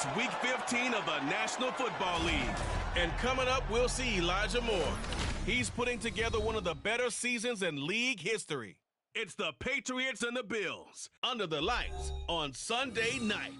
It's Week 15 of the National Football League. And coming up, we'll see Elijah Moore. He's putting together one of the better seasons in league history. It's the Patriots and the Bills under the lights on Sunday night.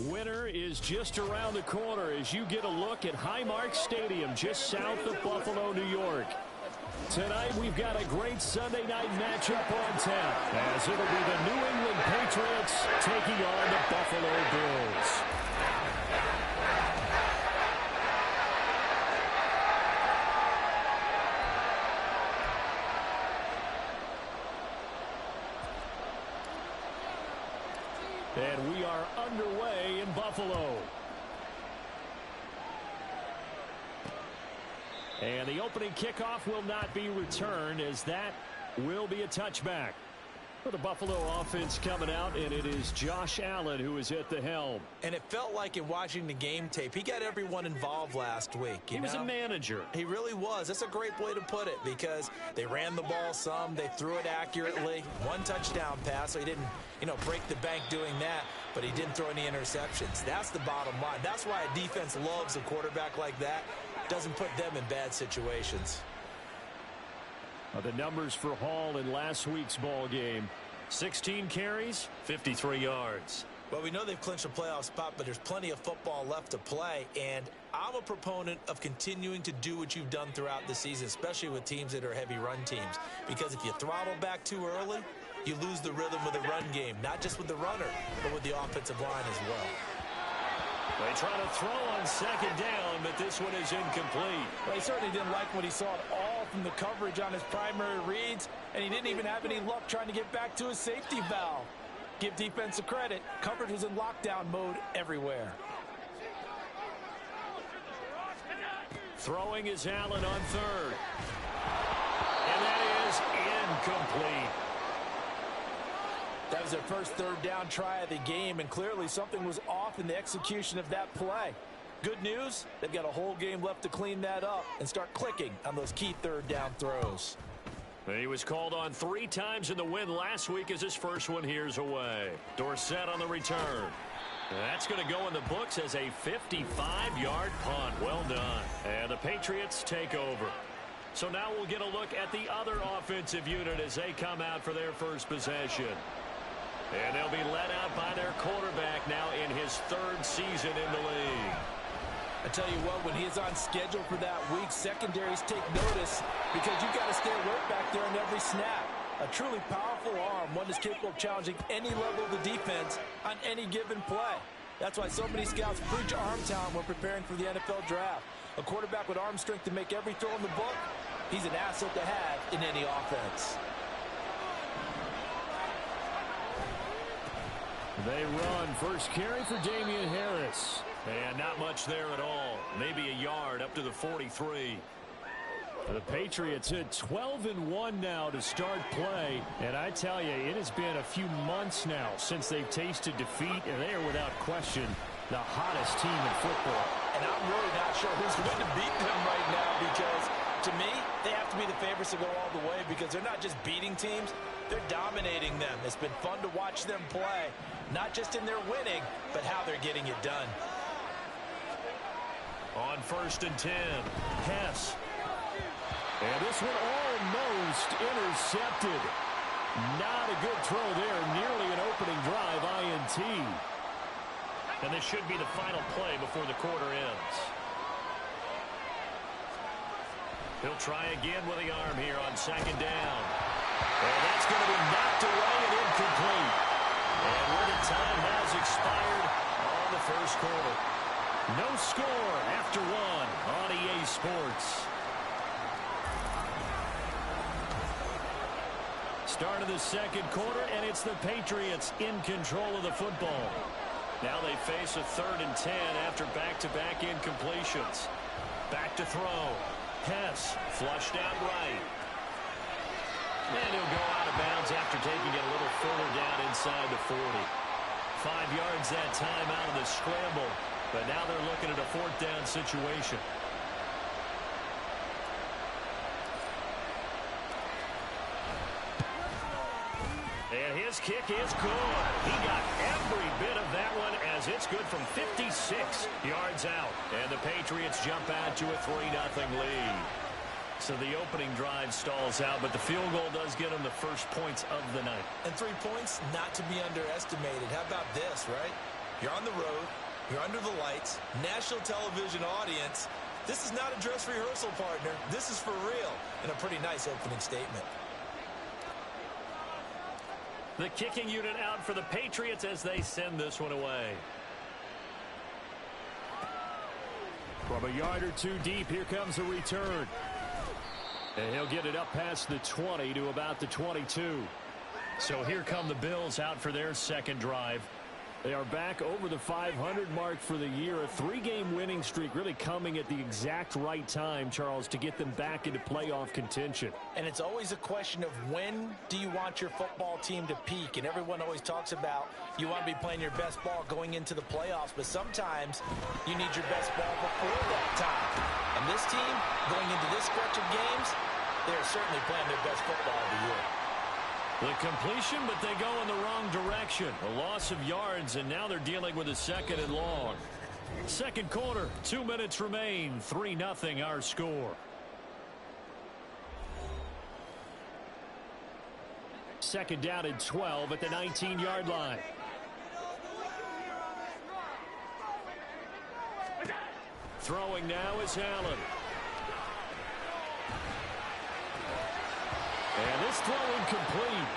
Winter is just around the corner as you get a look at Highmark Stadium just south of Buffalo, New York. Tonight we've got a great Sunday night matchup on tap as it'll be the New England Patriots taking on the Buffalo Bills. And we are underway in Buffalo. And the opening kickoff will not be returned as that will be a touchback. For the Buffalo offense coming out, and it is Josh Allen who is at the helm. And it felt like in watching the game tape, he got everyone involved last week. He was a manager. He really was. That's a great way to put it because they ran the ball some, they threw it accurately. One touchdown pass, so he didn't, break the bank doing that, but he didn't throw any interceptions. That's the bottom line. That's why a defense loves a quarterback like that. Doesn't put them in bad situations. The numbers for Hall in last week's ball game. 16 carries, 53 yards. Well, we know they've clinched a playoff spot, but there's plenty of football left to play. And I'm a proponent of continuing to do what you've done throughout the season, especially with teams that are heavy run teams. Because if you throttle back too early, you lose the rhythm of the run game, not just with the runner, but with the offensive line as well. They try to throw on second down, but this one is incomplete. Well, he certainly didn't like what he saw at all from the coverage on his primary reads, and he didn't even have any luck trying to get back to his safety valve. Give defense a credit. Coverage was in lockdown mode everywhere. Throwing is Allen on third. And that is incomplete. That was their first third down try of the game, and clearly something was off in the execution of that play. Good news, they've got a whole game left to clean that up and start clicking on those key third down throws. He was called on 3 times in the win last week as his first one here's away. Dorsett on the return. That's going to go in the books as a 55-yard punt. Well done. And the Patriots take over. So now we'll get a look at the other offensive unit as they come out for their first possession. And they'll be led out by their quarterback now in his 3rd season in the league. I tell you what, when he is on schedule for that week, secondaries take notice because you've got to stay alert back there on every snap. A truly powerful arm, one that's capable of challenging any level of the defense on any given play. That's why so many scouts preach arm talent when preparing for the NFL draft. A quarterback with arm strength to make every throw in the book, he's an asset to have in any offense. They run. First carry for Damian Harris. And not much there at all. Maybe a yard up to the 43. The Patriots hit 12-1 now to start play. And I tell you, it has been a few months now since they've tasted defeat. And they are without question the hottest team in football. And I'm really not sure who's going to beat them right now because, to me, they have to be the favorites to go all the way because they're not just beating teams, they're dominating them. It's been fun to watch them play, not just in their winning, but how they're getting it done. On 1st and 10, Hess. And this one almost intercepted. Not a good throw there. Nearly an opening drive INT. And this should be the final play before the quarter ends. He'll try again with the arm here on 2nd down. And that's going to be knocked away and incomplete. And where the time has expired on the 1st quarter. No score after 1 on EA Sports. Start of the 2nd quarter, and it's the Patriots in control of the football. Now they face a 3rd and 10 after back-to-back incompletions. Back to throw. Hess flushed out right. And he'll go out of bounds after taking it a little further down inside the 40. 5 yards that time out of the scramble. But now they're looking at a 4th down situation. This kick is good. He got every bit of that one as it's good from 56 yards out. And the Patriots jump out to a 3-0 lead. So the opening drive stalls out, but the field goal does get them the first points of the night. And 3 points, not to be underestimated. How about this, right? You're on the road. You're under the lights. National television audience. This is not a dress rehearsal, partner. This is for real. And a pretty nice opening statement. The kicking unit out for the Patriots as they send this one away. From a yard or two deep, here comes a return. And he'll get it up past the 20 to about the 22. So here come the Bills out for their second drive. They are back over the 500 mark for the year. A 3-game winning streak really coming at the exact right time, Charles, to get them back into playoff contention. And it's always a question of when do you want your football team to peak? And everyone always talks about you want to be playing your best ball going into the playoffs, but sometimes you need your best ball before that time. And this team, going into this stretch of games, they are certainly playing their best football of the year. The completion, but they go in the wrong direction. A loss of yards, and now they're dealing with a second and long. Second quarter, 2 minutes remain. 3-0 our score. Second down and 12 at the 19-yard line. Throwing now is Allen. And this throw incomplete.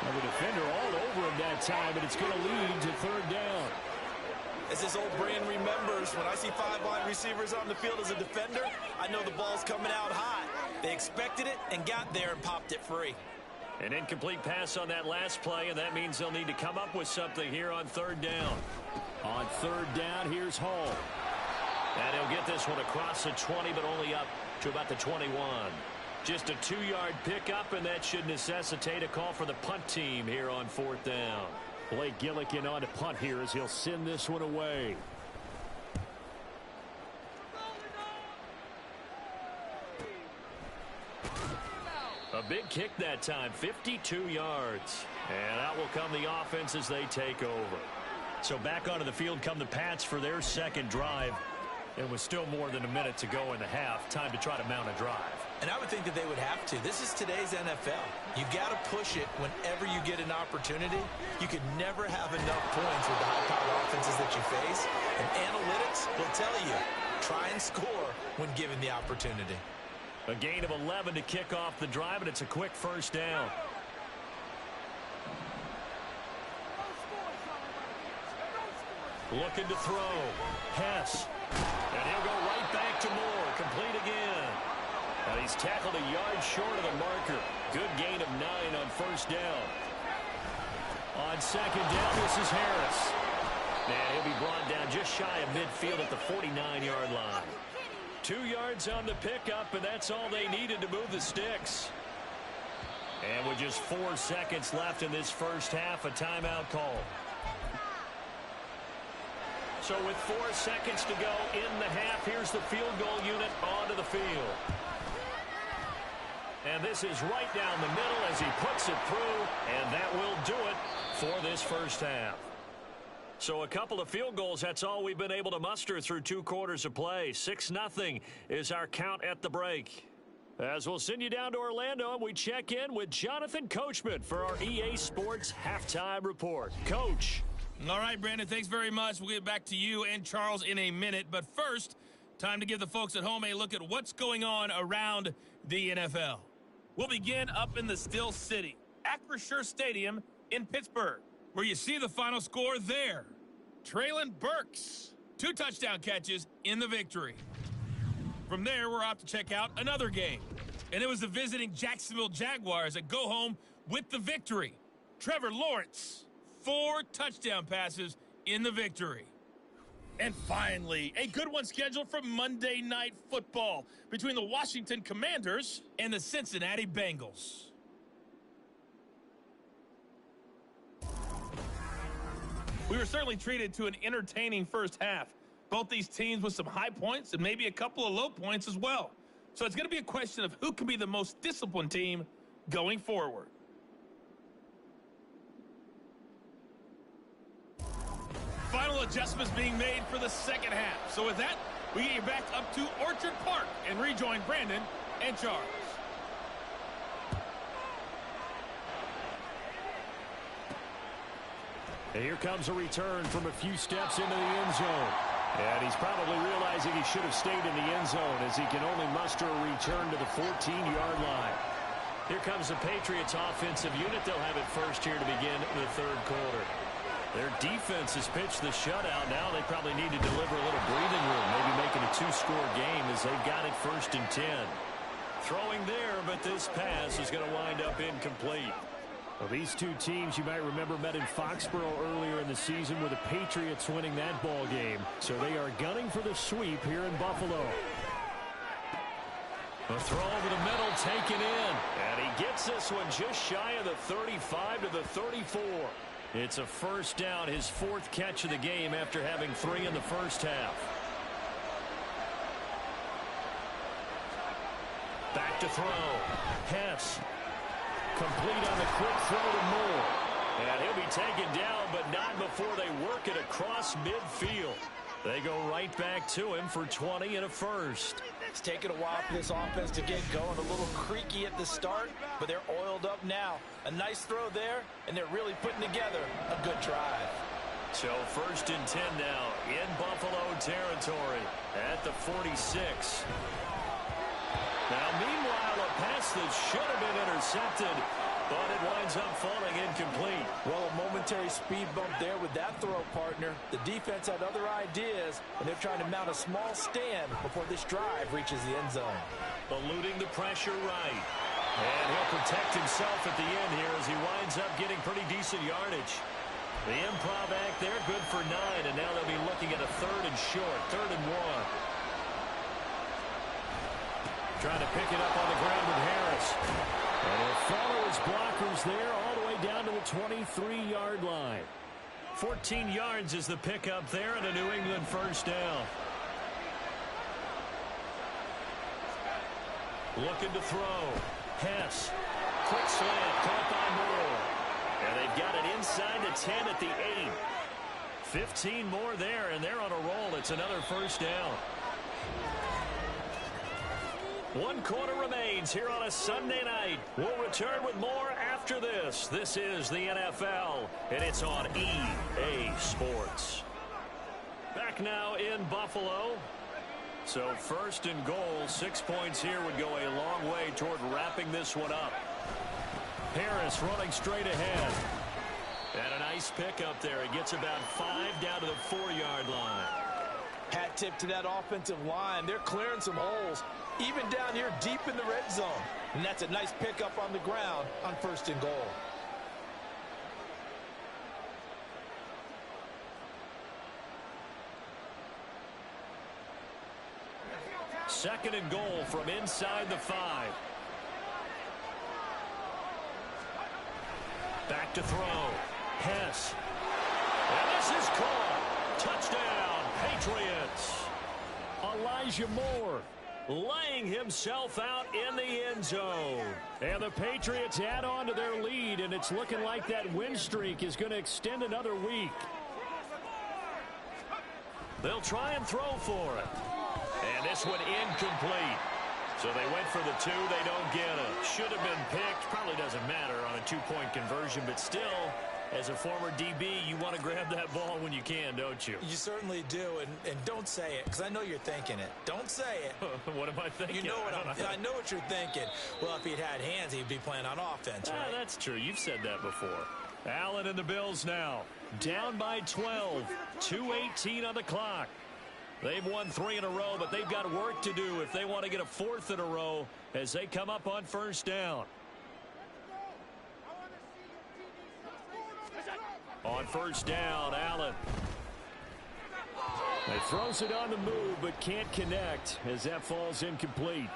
Now the defender all over him that time, but it's going to lead to third down. As this old brain remembers, when I see 5 wide receivers on the field as a defender, I know the ball's coming out hot. They expected it and got there and popped it free. An incomplete pass on that last play, and that means they'll need to come up with something here on third down. On third down, here's Hall. And he'll get this one across the 20, but only up to about the 21. Just a 2-yard pickup, and that should necessitate a call for the punt team here on fourth down. Blake Gillikin on to punt here as he'll send this one away. A big kick that time, 52 yards. And out will come the offense as they take over. So back onto the field come the Pats for their second drive. And with still more than a minute to go in the half, time to try to mount a drive. And I would think that they would have to. This is today's NFL. You got to push it whenever you get an opportunity. You could never have enough points with the high-powered offenses that you face. And analytics will tell you, try and score when given the opportunity. A gain of 11 to kick off the drive, and it's a quick first down. Looking to throw. Hess. And he'll go right back to Moore. Complete again. And he's tackled a yard short of the marker. Good gain of 9 on first down. On second down, this is Harris. And he'll be brought down just shy of midfield at the 49-yard line. 2 yards on the pickup, and that's all they needed to move the sticks. And with just 4 seconds left in this first half, a timeout call. So with 4 seconds to go in the half, here's the field goal unit onto the field. And this is right down the middle as he puts it through, and that will do it for this first half. So a couple of field goals, that's all we've been able to muster through 2 quarters of play. 6-0 is our count at the break. As we'll send you down to Orlando, and we check in with Jonathan Coachman for our EA Sports Halftime Report. Coach. All right, Brandon, thanks very much. We'll get back to you and Charles in a minute. But first, time to give the folks at home a look at what's going on around the NFL. We'll begin up in the Steel City, Acrisure Stadium in Pittsburgh, where you see the final score there. Traylon Burks, 2 touchdown catches in the victory. From there, we're off to check out another game. And it was the visiting Jacksonville Jaguars that go home with the victory. Trevor Lawrence, 4 touchdown passes in the victory. And finally, a good one scheduled for Monday Night Football between the Washington Commanders and the Cincinnati Bengals. We were certainly treated to an entertaining first half. Both these teams with some high points and maybe a couple of low points as well. So it's going to be a question of who can be the most disciplined team going forward. final adjustments being made for the second half. So with that, we get you back up to Orchard Park and rejoin Brandon and Charles. And here comes a return from a few steps into the end zone. And he's probably realizing he should have stayed in the end zone as he can only muster a return to the 14-yard line. Here comes the Patriots offensive unit. They'll have it first here to begin the third quarter. Their defense has pitched the shutout. Now they probably need to deliver a little breathing room, maybe make it a two-score game as they've got it first and 10. Throwing there, but this pass is going to wind up incomplete. Well, these two teams, you might remember, met in Foxborough earlier in the season with the Patriots winning that ball game. So they are gunning for the sweep here in Buffalo. A throw over the middle, taken in. And he gets this one just shy of the 35 to the 34. It's a first down, his fourth catch of the game after having 3 in the first half. Back to throw. Hess. Complete on the quick throw to Moore. And he'll be taken down, but not before they work it across midfield. They go right back to him for 20 and a first. It's taken a while for this offense to get going. A little creaky at the start, but they're oiled up now. A nice throw there, and they're really putting together a good drive. So first and 10 now in Buffalo territory at the 46. Now, meanwhile, a pass that should have been intercepted, but it winds up falling incomplete. Well, a momentary speed bump there with that throw, partner. The defense had other ideas, and they're trying to mount a small stand before this drive reaches the end zone. Eluding the pressure right. And he'll protect himself at the end here as he winds up getting pretty decent yardage. The improv act there, good for 9, and now they'll be looking at a third and short, 3rd and 1. Trying to pick it up on the ground with Harris. And he'll follow his blockers there all the way down to the 23-yard line. 14 yards is the pickup there and a New England first down. Looking to throw. Hess. Quick slant. Caught by Moore. And they've got it inside the 10 at the 8. 15 more there, and they're on a roll. It's another first down. 1 quarter remains here on a Sunday night. We'll return with more after this. This is the NFL, and it's on EA Sports. Back now in Buffalo. So first and goal, 6 points here would go a long way toward wrapping this one up. Harris running straight ahead. And a nice pickup there. He gets about 5 down to the 4-yard line. Hat tip to that offensive line. They're clearing some holes, even down here deep in the red zone. And that's a nice pickup on the ground on first and goal. Second and goal from inside the 5. Back to throw. Hess. And this is caught. Touchdown, Patriots. Elijah Moore laying himself out in the end zone. And the Patriots add on to their lead, and it's looking like that win streak is going to extend another week. They'll try and throw for it. And this one incomplete. So they went for the 2. They don't get it. Should have been picked. Probably doesn't matter on a 2-point conversion, but still, as a former DB, you want to grab that ball when you can, don't you? You certainly do, and don't say it, because I know you're thinking it. Don't say it. What am I thinking? You know what I know what you're thinking. Well, if he'd had hands, he'd be playing on offense, right? That's true. You've said that before. Allen and the Bills now. Down by 12. 2:18 on the clock. They've won 3 in a row, but they've got work to do if they want to get a 4th in a row as they come up on first down. On first down, Allen. He throws it on the move, but can't connect as that falls incomplete.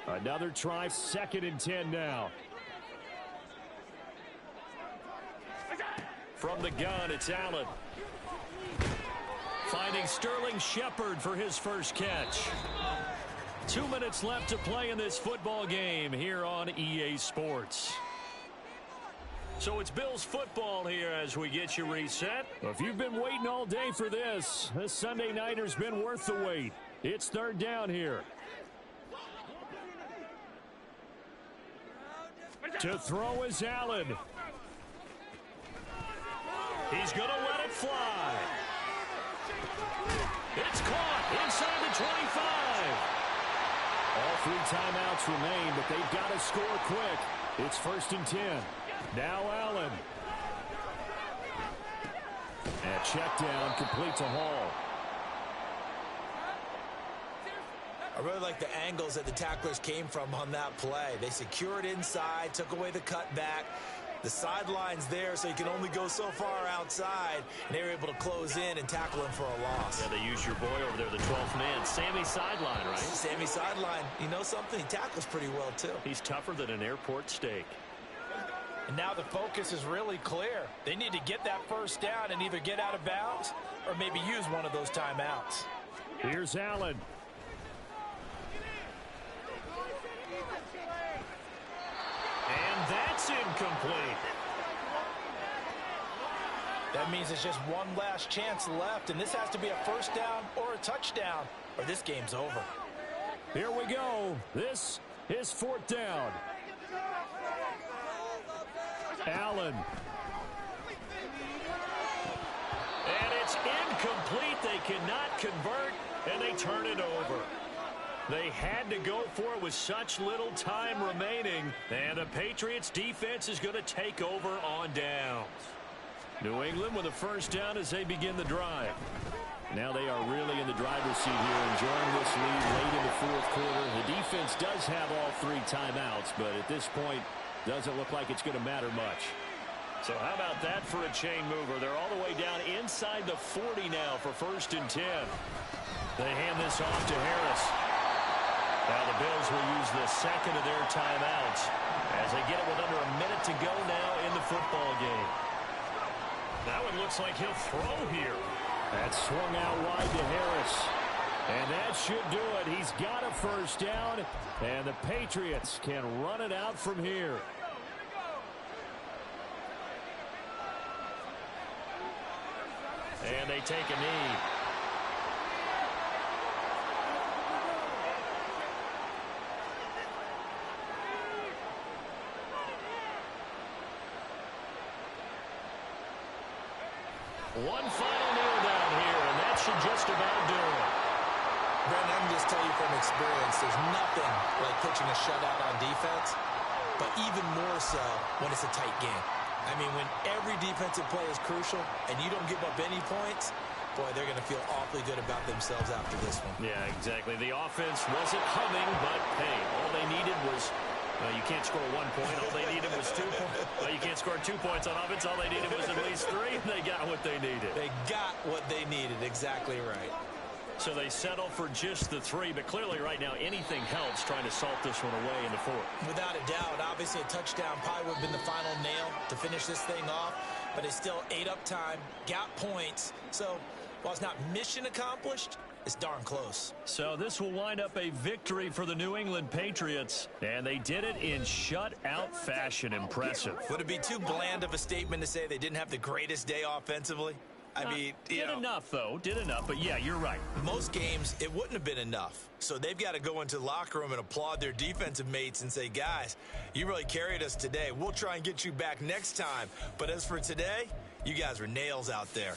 Another try, 2nd and 10 now. From the gun, it's Allen. Finding Sterling Shepard for his first catch. 2 minutes left to play in this football game here on EA Sports. So it's Bills football here as we get you reset. If you've been waiting all day for this Sunday nighter's been worth the wait. It's third down here. To throw is Allen. He's going to let it fly. It's caught inside the 25. All 3 timeouts remain, but they've got to score quick. It's 1st and 10. Now Allen. And check down, complete to Hall. I really like the angles that the tacklers came from on that play. They secured inside, took away the cutback. The sideline's there, so you can only go so far outside, and they were able to close in and tackle him for a loss. Yeah, they use your boy over there, the 12th man. Sammy Sideline, right? Sammy Sideline. You know something? He tackles pretty well, too. He's tougher than an airport steak. And now the focus is really clear. They need to get that first down and either get out of bounds or maybe use one of those timeouts. Here's Allen. And that's incomplete. That means it's just one last chance left, and this has to be a first down or a touchdown, or this game's over. Here we go. This is 4th down. Allen. And it's incomplete. They cannot convert, and they turn it over. They had to go for it with such little time remaining, and the Patriots defense is going to take over on downs. New England with a first down as they begin the drive. Now they are really in the driver's seat here, enjoying this lead late in the 4th quarter. The defense does have all 3 timeouts, but at this point, doesn't look like it's going to matter much. So how about that for a chain mover? They're all the way down inside the 40 now for 1st and 10. They hand this off to Harris. Now the Bills will use the second of their timeouts as they get it with under a minute to go now in the football game. Now it looks like he'll throw here. That's swung out wide to Harris. And that should do it. He's got a first down, and the Patriots can run it out from here. And they take a knee. One final kneel down here, and that should just about do it. Brandon, I can just tell you from experience, there's nothing like pitching a shutout on defense, but even more so when it's a tight game. I mean, when every defensive play is crucial and you don't give up any points, boy, they're going to feel awfully good about themselves after this one. Yeah, exactly. The offense wasn't humming, but, hey, all they needed was you can't score 1 point. All they needed was 2 points. Well, you can't score 2 points on offense. All they needed was at least 3, and they got what they needed. They got what they needed. Exactly right. So they settle for just the 3, but clearly right now anything helps trying to salt this one away in the 4th. Without a doubt. Obviously a touchdown probably would have been the final nail to finish this thing off, but it's still ate up time, got points. So while it's not mission accomplished, it's darn close. So this will wind up a victory for the New England Patriots, and they did it in shutout fashion. Impressive. Would it be too bland of a statement to say they didn't have the greatest day offensively? I mean, did enough, though. Did enough, but yeah, you're right. Most games, it wouldn't have been enough. So they've got to go into the locker room and applaud their defensive mates and say, guys, you really carried us today. We'll try and get you back next time. But as for today, you guys were nails out there.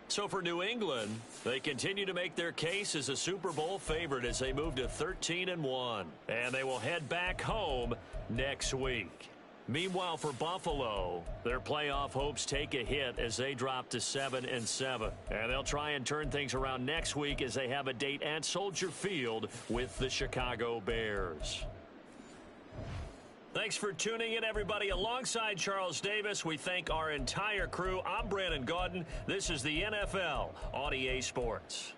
So for New England, they continue to make their case as a Super Bowl favorite as they move to 13-1. And they will head back home next week. Meanwhile, for Buffalo, their playoff hopes take a hit as they drop to 7-7. And they'll try and turn things around next week as they have a date at Soldier Field with the Chicago Bears. Thanks for tuning in, everybody. Alongside Charles Davis, we thank our entire crew. I'm Brandon Gaudin. This is the NFL on EA Sports.